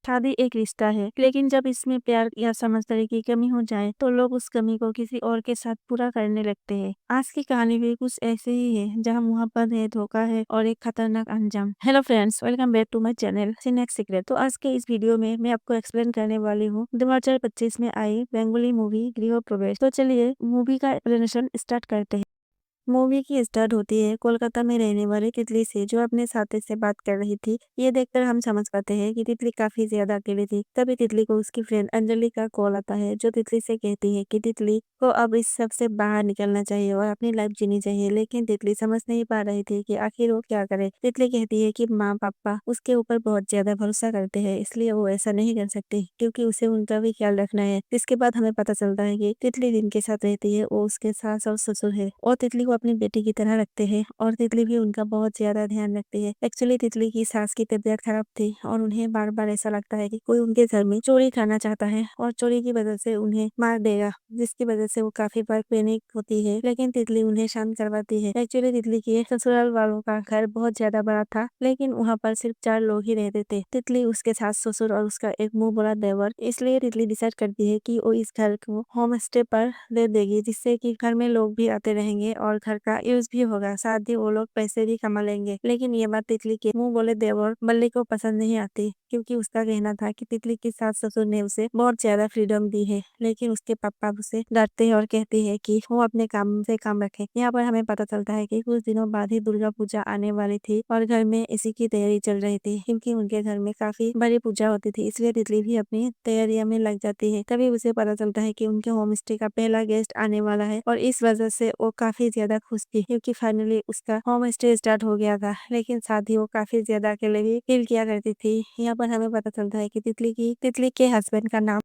शादी एक रिश्ता है, लेकिन जब इसमें प्यार या समझदारी की कमी हो जाए तो लोग उस कमी को किसी और के साथ पूरा करने लगते हैं। आज की कहानी भी कुछ ऐसे ही है, जहाँ मोहब्बत है, धोखा है और एक खतरनाक अंजाम। Hello friends, welcome back to my channel Cinex Secret. तो आज के इस वीडियो में मैं आपको एक्सप्लेन करने वाली हूँ 2025 में आई बेंगोली मूवी गृह प्रवेश। तो चलिए मूवी का एक्सप्लेनेशन स्टार्ट करते हैं। मूवी की स्टार्ट होती है कोलकाता में रहने वाली तितली से, जो अपने साथी से बात कर रही थी। ये देखकर हम समझ पाते हैं कि तितली काफी ज्यादा अकेली थी। तभी तितली को उसकी फ्रेंड अंजलि का कॉल आता है, जो तितली से कहती है कि तितली को अब इस सब से बाहर निकलना चाहिए और अपनी लाइफ जीनी चाहिए। लेकिन तितली समझ नहीं पा रही थी कि आखिर वो क्या करे। तितली कहती है कि माँ पापा उसके ऊपर बहुत ज्यादा भरोसा करते हैं, इसलिए वो ऐसा नहीं कर सकती, क्योंकि उसे उनका भी ख्याल रखना है। जिसके बाद हमें पता चलता है कि तितली जिनके साथ रहती है वो उसके सास और ससुर है, और तितली को अपनी बेटी की तरह रखते हैं और तितली भी उनका बहुत ज्यादा ध्यान रखती है। एक्चुअली तितली की सास की तबीयत खराब थी और उन्हें बार बार ऐसा लगता है कि कोई उनके घर में चोरी करना चाहता है और चोरी की वजह से उन्हें मार देगा, जिसकी वजह से वो काफी बार पैनिक होती है। लेकिन तितली उन्हें शांत करवाती है। एक्चुअली तितली के ससुराल वालों का घर बहुत ज्यादा बड़ा था, लेकिन वहाँ पर सिर्फ 4 लोग ही रहते थे, तितली, उसके सास ससुर और उसका एक मुंह बोला देवर। इसलिए तितली डिसाइड करती है कि वो इस घर को होम स्टे पर दे देगी, जिससे कि घर में लोग भी आते रहेंगे और घर का यूज भी होगा, साथ ही वो लोग पैसे भी कमा लेंगे। लेकिन ये बात तितली के मुंह बोले देवर बल्ली को पसंद नहीं आती, क्योंकि उसका कहना था कि तितली की सास ससुर ने उसे बहुत ज्यादा फ्रीडम दी है, लेकिन उसके पापा उसे डांटते हैं और कहते हैं कि वो अपने काम से काम रखे। यहाँ पर हमें पता चलता है कि कुछ दिनों बाद ही दुर्गा पूजा आने वाली थी और घर में इसी की तैयारी चल रही थी, क्योंकि उनके घर में काफी बड़ी पूजा होती थी। इसलिए तितली भी अपनी तैयारियों में लग जाती है। तभी उसे पता चलता है कि उनके होम स्टे का पहला गेस्ट आने वाला है, और इस वजह से वो काफी ज्यादा खुश थी, क्योंकि फाइनली उसका होम स्टे स्टार्ट हो गया था। लेकिन साथ ही वो काफी ज्यादा अकेले भी फील किया करती थी। यहाँ पर हमें पता चलता है कि तितली के हस्बैंड का नाम,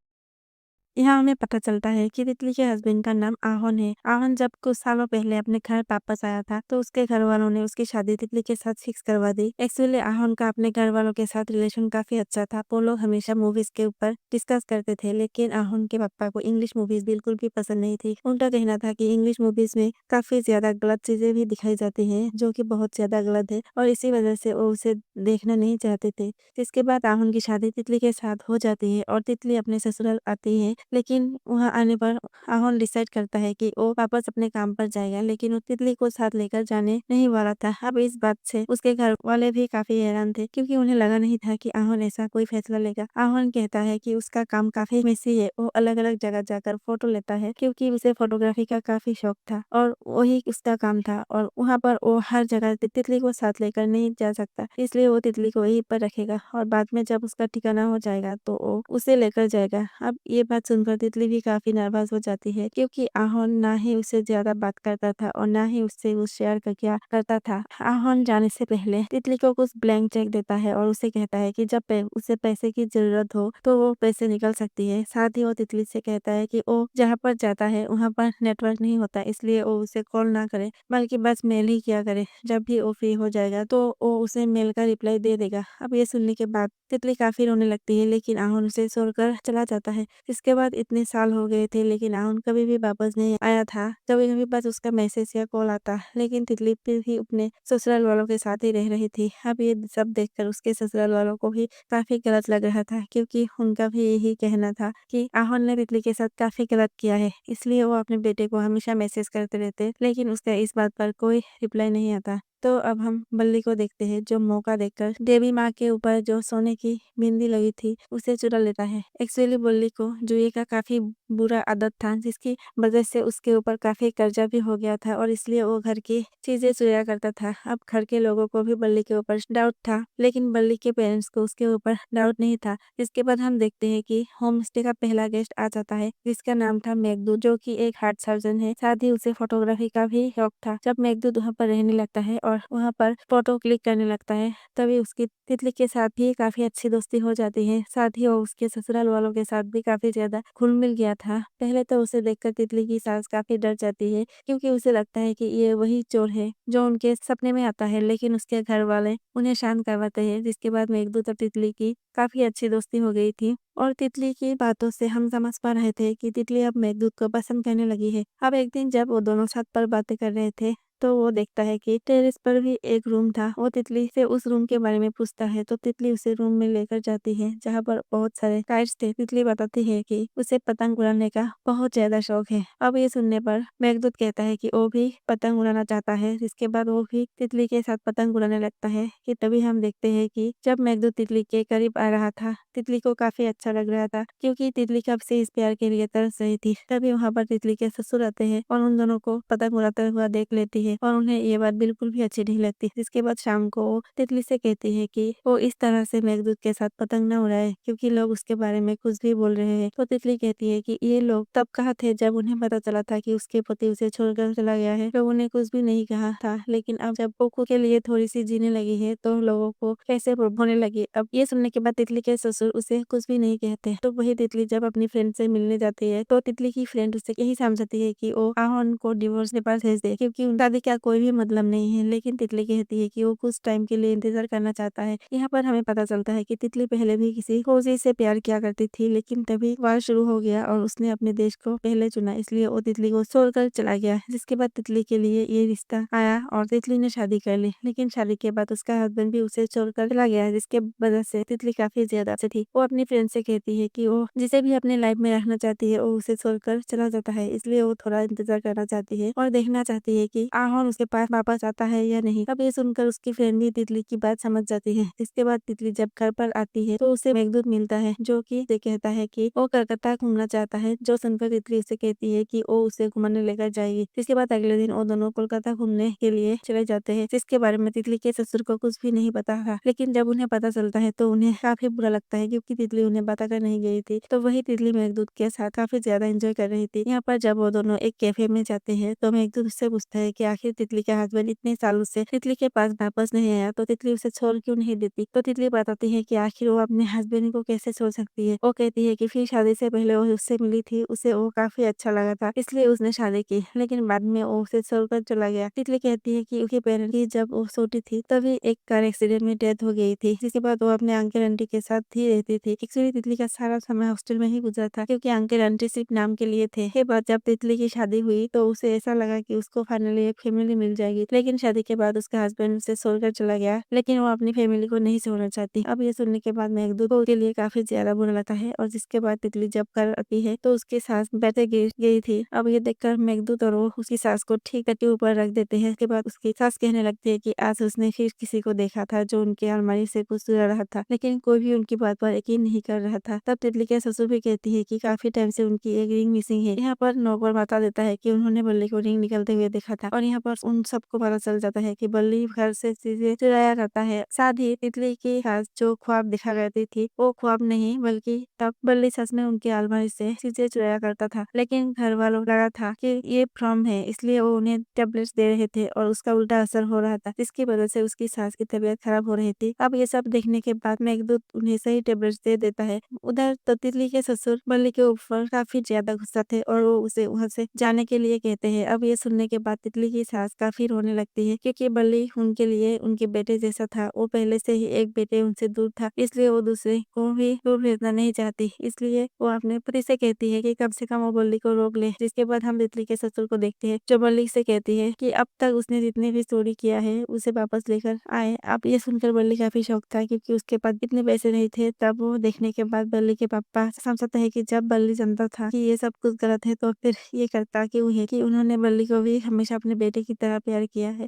यहाँ हमें पता चलता है कि तितली के हस्बैंड का नाम आहोन है। आहोन जब कुछ सालों पहले अपने घर वापस आया था, तो उसके घर वालों ने उसकी शादी तितली के साथ फिक्स करवा दी। एक्चुअली आहोन का अपने घर वालों के साथ रिलेशन काफी अच्छा था। वो लोग हमेशा मूवीज के ऊपर डिस्कस करते थे, लेकिन आहोन के पापा को इंग्लिश मूवीज बिल्कुल भी पसंद नहीं थी। उनका कहना था कि इंग्लिश मूवीज में काफी ज्यादा गलत चीजें भी दिखाई जाती है, जो की बहुत ज्यादा गलत है, और इसी वजह से वो उसे देखना नहीं चाहते थे। जिसके बाद आहोन की शादी तितली के साथ हो जाती है और तितली अपने ससुराल आती है। लेकिन वहाँ आने पर आहोन डिसाइड करता है कि वो वापस अपने काम पर जाएगा, लेकिन वो तितली को साथ लेकर जाने नहीं वाला था। अब इस बात से उसके घर वाले भी काफी हैरान थे, क्योंकि उन्हें लगा नहीं था कि आहोन ऐसा कोई फैसला लेगा। आहोन कहता है कि उसका काम काफी मेसी है, वो अलग अलग जगह जाकर फोटो लेता है, क्योंकि उसे फोटोग्राफी का काफी शौक था और वही उसका काम था, और वहाँ पर वो हर जगह तितली को साथ लेकर नहीं जा सकता, इसलिए वो तितली को वहीं पर रखेगा और बाद में जब उसका ठिकाना हो जाएगा तो वो उसे लेकर जाएगा। अब ये बात सुनकर तितली भी काफी नर्वस हो जाती है, क्योंकि आहोन ना ही उससे ज्यादा बात करता था और ना ही उससे वो शेयर क्या करता था। आहोन जाने से पहले तितली को कुछ ब्लैंक चेक देता है और उसे कहता है कि जब उसे पैसे की जरूरत हो तो वो पैसे निकल सकती है। साथ ही वो तितली से कहता है कि वो जहाँ पर जाता है वहाँ पर नेटवर्क नहीं होता, इसलिए वो उसे कॉल ना करे, बल्कि बस मेल ही किया करे। जब भी वो फ्री हो जाएगा तो वो उसे मेल का रिप्लाई दे देगा। अब ये सुनने के बाद तितली काफी रोने लगती है, लेकिन आहोन उसे छोड़कर चला जाता है। इसके बाद इतने साल हो गए थे, लेकिन आहोन कभी भी वापस नहीं आया था। कभी कभी बस उसका मैसेज या कॉल आता, लेकिन तितली फिर भी अपने ससुराल वालों के साथ ही रह रही थी। अब ये सब देखकर उसके ससुराल वालों को भी काफी गलत लग रहा था, क्योंकि उनका भी यही कहना था कि आहोन ने तितली के साथ काफी गलत किया है, इसलिए वो अपने बेटे को हमेशा मैसेज करते रहते, लेकिन उसका इस बात पर कोई रिप्लाई नहीं आता। तो अब हम बल्ली को देखते हैं, जो मौका देखकर देवी माँ के ऊपर जो सोने की बिंदी लगी थी उसे चुरा लेता है। एक्चुअली बल्ली को जुए का काफी बुरा आदत था, जिसकी वजह से उसके ऊपर काफी कर्जा भी हो गया था, और इसलिए वो घर की चीजें चुराया करता था। अब घर के लोगों को भी बल्ली के ऊपर डाउट था, लेकिन बल्ली के पेरेंट्स को उसके ऊपर डाउट नहीं था। इसके बाद हम देखते हैं कि होम स्टे का पहला गेस्ट आ जाता है, जिसका नाम था मेघदूत, जो कि एक हार्ट सर्जन है। साथ ही उसे फोटोग्राफी का भी शौक था। जब मेघदूत वहाँ पर रहने लगता है और वहाँ पर फोटो क्लिक करने लगता है, तभी उसकी तितली के साथ भी काफी अच्छी दोस्ती हो जाती है। साथ ही वो उसके ससुराल वालों के साथ भी काफी ज्यादा घुल मिल गया था। पहले तो उसे देखकर तितली की सास काफी डर जाती है, क्योंकि उसे लगता है कि ये वही चोर है जो उनके सपने में आता है, लेकिन उसके घर वाले उन्हें शांत करवाते हैं। जिसके बाद मेघदूत और तितली की काफी अच्छी दोस्ती हो गई थी, और तितली की बातों से हम समझ पा रहे थे कि तितली अब मेघदूत को पसंद करने लगी है। अब एक दिन जब वो दोनों छत पर बातें कर रहे थे, तो वो देखता है कि टेरेस पर भी एक रूम था। वो तितली से उस रूम के बारे में पूछता है तो तितली उसे रूम में लेकर जाती है जहाँ पर बहुत सारे काइट्स थे। तितली बताती है कि उसे पतंग उड़ाने का बहुत ज्यादा शौक है। अब ये सुनने पर मेघदूत कहता है कि वो भी पतंग उड़ाना चाहता है। जिसके बाद वो भी तितली के साथ पतंग उड़ाने लगता है कि तभी हम देखते हैं कि जब मेघदूत तितली के करीब आ रहा था, तितली को काफी अच्छा लग रहा था क्योंकि तितली कब से इस प्यार के लिए तरस रही थी। तभी वहाँ पर तितली के ससुर आते हैं और उन दोनों को पतंग उड़ाता हुआ देख लेती है और उन्हें ये बात बिल्कुल भी अच्छी नहीं लगती। जिसके बाद शाम को वो तितली से कहती है कि वो इस तरह से मेघदूत के साथ पतंग न उड़ाए क्योंकि लोग उसके बारे में कुछ भी बोल रहे हैं। तो तितली कहती है कि ये लोग तब कहाँ थे जब उन्हें पता चला था कि उसके पति उसे छोड़कर चला गया है। लोगों ने कुछ भी नहीं कहा था, लेकिन अब जब वो खुद के लिए थोड़ी सी जीने लगी है तो लोगों को कैसे होने लगी। अब ये सुनने के बाद तितली के ससुर उसे कुछ भी नहीं कहते। तो वही तितली जब अपनी फ्रेंड से मिलने जाती है तो तितली की फ्रेंड उसे यही समझाती है कि वो आहोन को डिवोर्स पेपर भेज दे क्योंकि उन शादी का कोई भी मतलब नहीं है। लेकिन तितली कहती है कि वो कुछ टाइम के लिए इंतजार करना चाहता है। यहाँ पर हमें पता चलता है कि तितली पहले भी किसी फौजी से प्यार किया करती थी, लेकिन तभी वार शुरू हो गया और उसने अपने देश को पहले चुना, इसलिए वो तितली को छोड़कर चला गया। जिसके बाद तितली के लिए ये रिश्ता आया और तितली ने शादी कर ली। लेकिन शादी के बाद उसका हस्बैंड भी उसे छोड़कर चला गया, जिसके वजह से तितली काफी ज्यादा से थी। वो अपनी फ्रेंड से कहती है कि वो जिसे भी अपने लाइफ में रखना चाहती है वो उसे छोड़कर चला जाता है, इसलिए वो थोड़ा इंतजार करना चाहती है और देखना चाहती है कि आहोन उसके पास वापस आता है या नहीं। अब ये सुनकर उसकी फ्रेंड भी तितली की बात समझ जाती है। इसके बाद तितली जब घर पर आती है तो उसे मेघदूत मिलता है जो कि उसे कहता है कि वो कलकत्ता घूमना चाहता है। जो सुनकर तितली उसे कहती है कि वो उसे घुमाने लेकर जाएगी। इसके बाद अगले दिन वो दोनों कोलकाता घूमने के लिए चले जाते हैं, जिसके बारे में तितली के ससुर को कुछ भी नहीं पता था। लेकिन जब उन्हें पता चलता है तो उन्हें काफी बुरा लगता है क्योंकि तितली उन्हें बताकर नहीं गई थी। तो वही तितली मेघदूत के साथ काफी ज्यादा एंजॉय कर रही थी। यहाँ पर जब वो दोनों एक कैफे में जाते हैं तो मेघदूत उससे पूछता है कि आखिर तितली का हस्बैंड इतने सालों से तितली के पास वापस नहीं आया तो तितली उसे छोड़ क्यों नहीं देती। तो तितली बताती है कि आखिर वो अपने हस्बैंड को कैसे छोड़ सकती है। वो कहती है कि फिर शादी से पहले वो उससे मिली थी, उसे वो काफी अच्छा लगा था, इसलिए उसने शादी की, लेकिन बाद में वो उसे छोड़कर चला गया। तितली कहती है कि उसके पेरेंट्स की जब वो छोटी थी तभी एक कार एक्सीडेंट में डेथ हो गई थी, जिसके बाद वो अपने अंकल आंटी के साथ ही रहती थी। एक्चुअली तितली का सारा समय हॉस्टल में ही गुजरा था क्योंकि अंकल आंटी सिर्फ नाम के लिए थे। के बाद जब तितली की शादी हुई तो उसे ऐसा लगा कि उसको फाइनली एक फैमिली मिल जाएगी, लेकिन शादी के बाद उसका हस्बैंड उसे छोड़कर चला गया, लेकिन वो अपनी फैमिली को नहीं छोड़ना चाहती। अब ये सुनने के बाद मेघदूत को उसके लिए काफी ज्यादा बुरा लगता है और जिसके बाद तितली जब घर आती है तो उसकी सास बैठे गिर गई थी। अब ये देखकर मेघदूत और वो उसकी सास को ठीक करके ऊपर रख देते हैं। इसके बाद उसकी सास कहने लगती है कि आज उसने फिर किसी को देखा था जो उनके अलमारी से कुछ चुरा रहा था, लेकिन कोई भी उनकी बात पर यकीन नहीं कर रहा था। तब तितली के ससुर भी कहती है कि काफी टाइम से उनकी एक रिंग मिसिंग है। यहाँ पर नौकर बता देता है कि उन्होंने बल्ली को रिंग निकलते हुए देखा था और यहाँ पर उन सबको पता चल जाता है कि बल्ली घर से चीजें चुराया करता है। साथ ही तितली की सास जो ख्वाब दिखा करती थी वो ख्वाब नहीं बल्कि तब बल्ली सच में उनकी अलमारी से चीजें चुराया करता था, लेकिन घर वालों लगा था कि ये भ्रम है, इसलिए वो उन्हें टेबलेट्स दे रहे थे और उसका उल्टा असर हो रहा था, जिसकी वजह से उसकी सास की तबीयत खराब हो रही थी। अब ये सब देखने के बाद मेघदूत उन्हें सही टेबलेट्स दे देता है। उधर तो तितली के ससुर बल्ली के ऊपर काफी ज्यादा गुस्सा थे और वो उसे वहां से जाने के लिए कहते हैं। अब ये सुनने के बाद तितली की सास काफी रोने लगती है क्योंकि बल्ली उनके लिए उनके बेटे जैसा था। वो पहले से ही एक बेटे उनसे दूर था, इसलिए वो दूसरे को भी दूर भेजना नहीं चाहती, इसलिए वो अपने पति से कहती है कि कम से कम वो बल्ली को रोक ले। जिसके बाद हम तितली के ससुर को देखते हैं जो बल्ली से कहती है कि अब तक उसने जितने भी चोरी किया है उसे वापस लेकर आए। अब ये सुनकर बल्ली काफी शौक था क्योंकि उसके पास इतने पैसे नहीं थे। तब वो देखने के बाद बल्ली के पापा समझता है कि जब बल्ली जानता था कि ये सब कुछ गलत है तो फिर ये करता क्यों है कि उन्होंने बल्ली को भी हमेशा अपने बेटे की तरह प्यार किया है।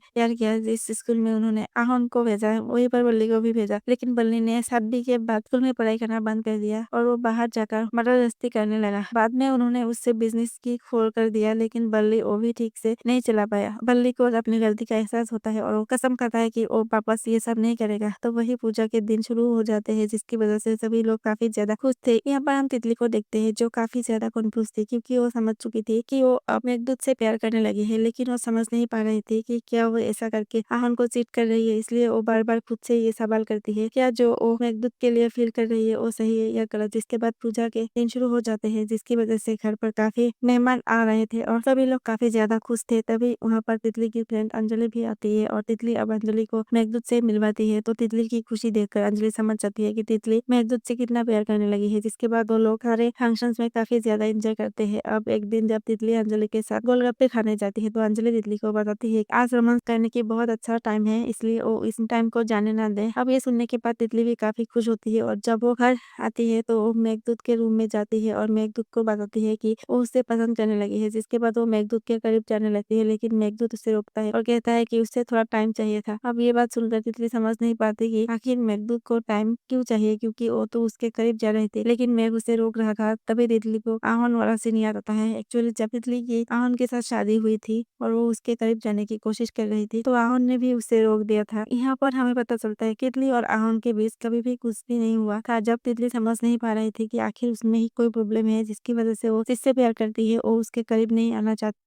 जिस स्कूल में उन्होंने आहोन को भेजा है वहीं पर बल्ली को भी भेजा, लेकिन बल्ली ने शादी के बाद स्कूल में पढ़ाई करना बंद कर दिया और वो बाहर जाकर मर्दारस्ती करने लगा। बाद में उन्होंने उससे बिजनेस की खोल कर दिया, लेकिन बल्ली वो भी ठीक से नहीं चला पाया। बल्ली को अपनी गलती का एहसास होता है और वो कसम खाता है कि वो वापस ये सब नहीं करेगा। तो वही पूजा के दिन शुरू हो जाते हैं, जिसकी वजह से सभी लोग काफी ज्यादा खुश थे। यहाँ पर हम तितली को देखते हैं जो काफी ज्यादा कंफ्यूज थी क्योंकि वो समझ चुकी थी कि वो अब मेघदूत से प्यार करने लगी है, लेकिन वो समझ नहीं पा रही थी कि क्या वो ऐसा करके आहोन को चीट कर रही है। इसलिए वो बार बार खुद से ये सवाल करती है क्या जो वो मेघदूत के लिए फील कर रही है वो सही है या गलत। जिसके बाद पूजा के दिन शुरू हो जाते हैं, जिसकी वजह से घर पर काफी मेहमान आ रहे थे और सभी लोग काफी ज्यादा खुश थे। तभी वहाँ पर तितली की फ्रेंड अंजलि भी आती है और तितली अब अंजलि को मेघदूत से मिलवाती है। तो तितली की खुशी देखकर अंजलि समझ जाती है कि तितली मेघदूत से कितना प्यार करने लगी है, जिसके बाद वो लोग सारे फंक्शंस में काफी ज्यादा एंजॉय करते हैं। अब एक दिन जब तितली अंजलि के साथ गोलगप्पे खाने जाती है तो अंजलि तितली को बताती है कि आज रोमांस करने की बहुत अच्छा टाइम है, इसलिए वो इस टाइम को जाने ना दे। अब ये सुनने के बाद तितली भी काफी खुश होती है और जब वो घर आती है तो वो मेघदूत के रूम में जाती है और मेघदूत को बताती है कि वो उससे पसंद करने लगी है। जिसके बाद वो मेघदूत के करीब जाने लगती है, लेकिन मेघदूत उसे रोकता है और कहता है कि उसे थोड़ा टाइम चाहिए था। अब ये बात सुनकर तितली समझ नहीं पाती कि आखिर मेघदूत को टाइम क्यों चाहिए, क्योंकि वो तो उसके करीब जा रहे थे, लेकिन मेघ उसे रोक रहा था। तभी तितली को आहन वाला सीन याद आता है। एक्चुअली जब तितली की आहन के साथ शादी हुई थी और वो उसके करीब जाने की कोशिश कर रही थी तो आहन ने भी उसे रोक दिया था। यहाँ पर हमें पता चलता है कि तितली और आहन के बीच कभी भी कुछ भी नहीं हुआ था। जब तितली समझ नहीं पा रही थी कि आखिर उसमें ही कोई प्रॉब्लम है जिसकी वजह से वो जिससे प्यार करती है वो उसके करीब नहीं आना चाहती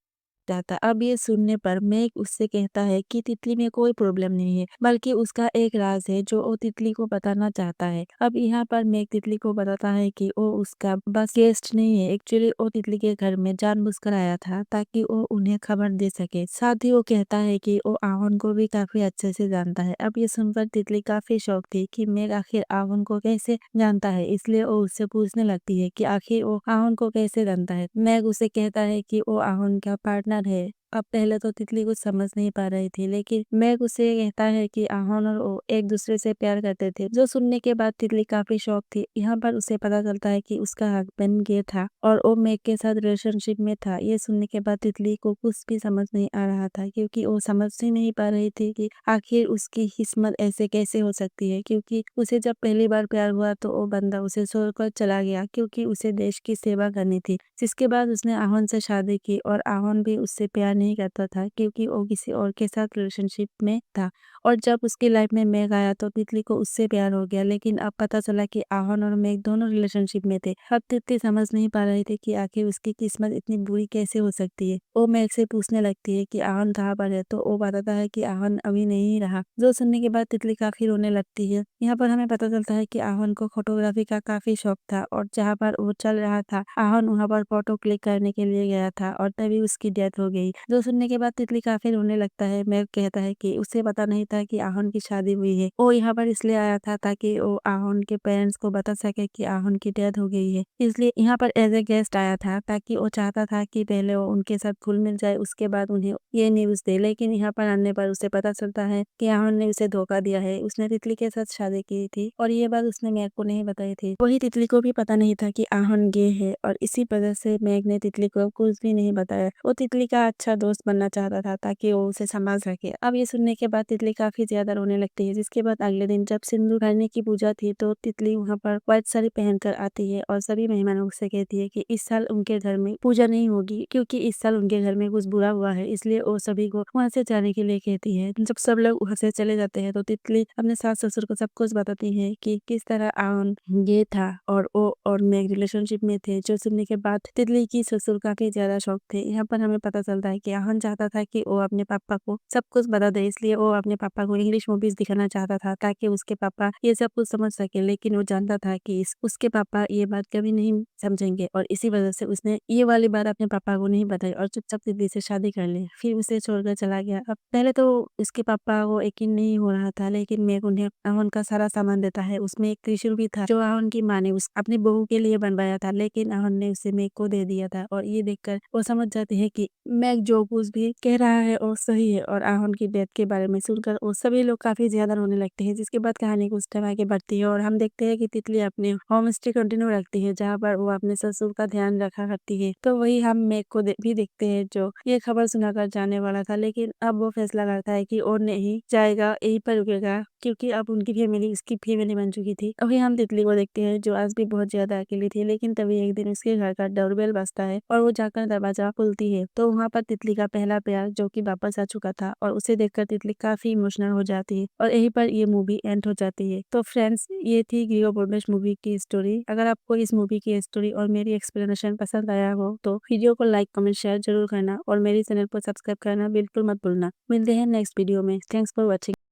जाता। अब ये सुनने पर मेघ उससे कहता है कि तितली में कोई प्रॉब्लम नहीं है, बल्कि उसका एक राज है जो वो तितली को बताना चाहता है। अब यहाँ पर मेघ तितली को बताता है कि वो उसका बस गेस्ट नहीं है, एक्चुअली वो तितली के घर में जानबूझकर आया था ताकि वो उन्हें खबर दे सके। साथ ही वो कहता है कि वो आहन को भी काफी अच्छे से जानता है। अब ये सुनकर तितली काफी शौक थी कि मेघ आखिर आहन को कैसे जानता है, इसलिए वो उससे पूछने लगती है कि आखिर वो आहन को कैसे जानता है। मेघ उसे कहता है कि वो आहन का पार्टनर है। अब पहले तो तितली कुछ समझ नहीं पा रही थी, लेकिन मेघ उसे कहता है कि आहन और वो एक दूसरे से प्यार करते थे, जो सुनने के बाद तितली काफी शॉक थी। यहाँ पर उसे पता चलता है कि उसका हस्बैंड गे था और वो मेघ के साथ रिलेशनशिप में था। ये सुनने के बाद तितली को कुछ भी समझ नहीं आ रहा था, क्योंकि वो समझ ही नहीं पा रही थी कि आखिर उसकी किस्मत ऐसे कैसे हो सकती है। क्योंकि उसे जब पहली बार प्यार हुआ तो वो बंदा उसे छोड़कर चला गया, क्योंकि उसे देश की सेवा करनी थी। जिसके बाद उसने आहन से शादी की और आहन भी उससे प्यार नहीं करता था, क्योंकि वो किसी और के साथ रिलेशनशिप में था। और जब उसकी लाइफ में मेघ आया तो तितली को उससे प्यार हो गया, लेकिन अब पता चला कि आहन और मेघ दोनों रिलेशनशिप में थे। अब तितली समझ नहीं पा रही थी कि आखिर उसकी किस्मत इतनी बुरी कैसे हो सकती है। वो मेघ से पूछने लगती है कि आहन कहाँ पर है, तो वो बताता है कि आहन अभी नहीं रहा। जो सुनने के बाद तितली काफी रोने लगती है। यहाँ पर हमें पता चलता है कि आहन को फोटोग्राफी का काफी शौक था और जहाँ पर वो चल रहा था आहन वहाँ पर फोटो क्लिक करने के लिए गया था और तभी उसकी डेथ हो गई। जो सुनने के बाद तितली काफी रोने लगता है। मेघ कहता है कि उसे पता नहीं था कि आहन की शादी हुई है। वो यहाँ पर इसलिए आया था ताकि वो आहन के पेरेंट्स को बता सके कि आहन की डेथ हो गई है, इसलिए यहाँ पर एज ए गेस्ट आया था, ताकि वो चाहता था कि पहले वो उनके साथ घुल मिल जाए, उसके बाद उन्हें ये न्यूज दे। लेकिन यहाँ पर आने पर उसे पता चलता है कि आहन ने उसे धोखा दिया है। उसने तितली के साथ शादी की थी और ये बात उसने मेघ को नहीं बताई थी। वही तितली को भी पता नहीं था कि आहन गे है और इसी वजह से मेघ ने तितली को कुछ भी नहीं बताया। वो तितली का अच्छा दोस्त बनना चाहता था ताकि वो उसे संभाल सके। अब ये सुनने के बाद तितली काफी ज्यादा रोने लगती है। जिसके बाद अगले दिन जब सिंदूर भरने की पूजा थी तो तितली वहाँ पर व्हाइट साड़ी पहनकर आती है और सभी मेहमानों से कहती है कि इस साल उनके घर में पूजा नहीं होगी, क्योंकि इस साल उनके घर में कुछ बुरा हुआ है, इसलिए वो सभी को वहाँ से जाने के लिए कहती है। जब सब लोग वहाँ से चले जाते हैं तो तितली अपने सास ससुर को सब कुछ बताती है कि किस तरह आहन ये था और वो और मेघ रिलेशनशिप में थे। जो सुनने के बाद तितली की ससुर काफी ज्यादा शौक थे। यहाँ पर हमें पता चलता है कि आहन चाहता था कि वो अपने पापा को सब कुछ बता दे, इसलिए वो अपने पापा को इंग्लिश मूवीज दिखाना चाहता था ताकि उसके पापा ये सब कुछ समझ सके। लेकिन वो जानता था कि उसके पापा ये बात कभी नहीं समझेंगे और इसी वजह से उसने ये वाली बात अपने पापा को नहीं बताई और चुपचाप तितली से शादी कर ली। फिर उसे छोड़कर चला गया। अब पहले तो उसके पापा को यकीन नहीं हो रहा था, लेकिन मेघ उन्हें आहन का सारा सामान देता है। उसमें एक त्रिशूल भी था जो आहन की माँ ने उस अपनी बहू के लिए बनवाया था, लेकिन आहन ने उसे मेघ को दे दिया था। और ये देखकर वो समझ जाती है कि मेघ जो कुछ भी कह रहा है और सही है। और आहन की डेथ के बारे में सुनकर वो सभी लोग काफी ज्यादा रोने लगते हैं। जिसके बाद कहानी कुछ टाइम आगे बढ़ती है और हम देखते हैं कि तितली अपने होम स्टे कंटिन्यू रखती है, जहाँ पर वो अपने ससुर का ध्यान रखा करती है। तो वही हम मेघ को भी देखते हैं जो ये खबर सुनाकर जाने वाला था, लेकिन अब वो फैसला करता है कि और नहीं जाएगा, यहीं पर रुकेगा, क्योंकि अब उनकी फैमिली उसकी फैमिली बन चुकी थी। अभी हम तितली को देखते हैं जो आज भी बहुत ज्यादा अकेली थी, लेकिन तभी एक दिन उसके घर का डोरबेल बजता है और वो जाकर दरवाजा खोलती है। तो वहाँ पर तितली का पहला प्यार जो कि वापस आ चुका था और उसे देखकर तितली काफी इमोशनल हो जाती है और यहीं पर ये मूवी एंड हो जाती है। तो फ्रेंड्स, ये थी ग्रीव ऑफ मूवी की स्टोरी। अगर आपको इस मूवी की स्टोरी और मेरी एक्सप्लेनेशन पसंद आया हो तो वीडियो को लाइक कमेंट शेयर जरूर करना और मेरे चैनल को सब्सक्राइब करना बिल्कुल मत भूलना। मिलते हैं नेक्स्ट वीडियो में। Thanks for watching.